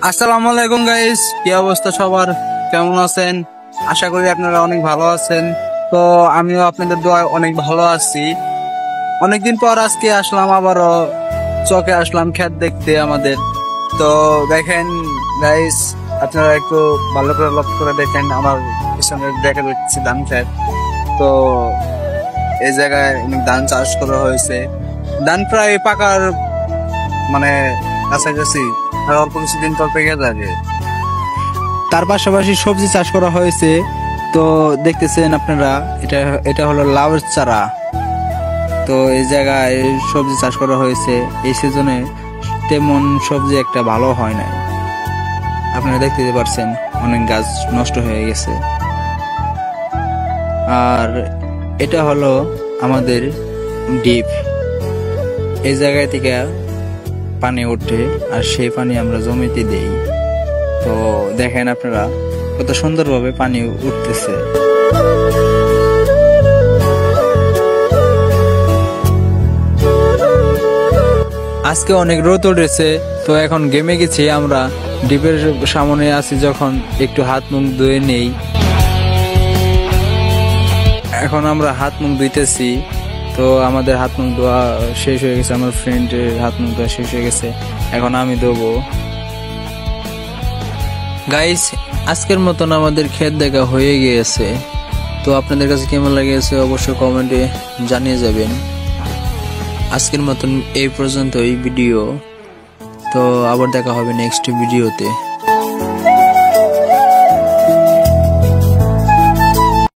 আসসালামু আলাইকুম গাইস, কি অবস্থা সবার? কেমন আছেন? আশা করি আপনারা অনেক ভালো আছেন। তো আমিও আপনাদের দোয়ায় অনেক ভালো আছি। অনেকদিন পর আজকে আসলাম, আবারও চকে আসলাম ক্ষেত দেখতে আমাদের। তো দেখেন গাইস, আপনারা একটু ভালো করে লক্ষ্য করে দেখেন, আমার পিছনে দেখা যাচ্ছে ধান ক্ষেত। তো এই জায়গায় ধান চাষ করা হয়েছে। ধান প্রায় পাকার মানে কাছাকাছি, আর অল্প কিছুদিন পর পেকে যাবে। তার পাশাপাশি সবজি চাষ করা হয়েছে। তো দেখতেছেন আপনারা, এটা এটা হলো লাউয়ের চারা। তো এই জায়গায় সবজি চাষ করা হয়েছে। এই সিজনে তেমন সবজি একটা ভালো হয় না, আপনারা দেখতে পারছেন অনেক গাছ নষ্ট হয়ে গেছে। আর এটা হলো আমাদের ডিপ। এই জায়গায় থেকে পানি ওঠে আর সেই পানি আমরা জমিতে দেই। তো দেখেন আপনারা কত সুন্দরভাবে পানি উঠতেছে। আজকে অনেক রোদ উঠেছে, তো এখন গেমে গেছি আমরা। ডিপের সামনে আছি, যখন একটু হাত মুখ ধুয়ে নেই। এখন আমরা হাত মুখ ধুইতেছি। তো আমাদের হাত মুখ ধোয়া শেষ হয়ে গেছে, আমার ফ্রেন্ডের হাত মুখ ধোয়া শেষ হয়ে গেছে, এখন আমি ধোবো। গাইস, আজকের মতন আমাদের ক্ষেত দেখা হয়ে গিয়েছে। তো আপনাদের কাছে কেমন লেগেছে অবশ্যই কমেন্টে জানিয়ে যাবেন। আজকের মতন এই পর্যন্ত এই ভিডিও। তো আবার দেখা হবে নেক্সট ভিডিওতে।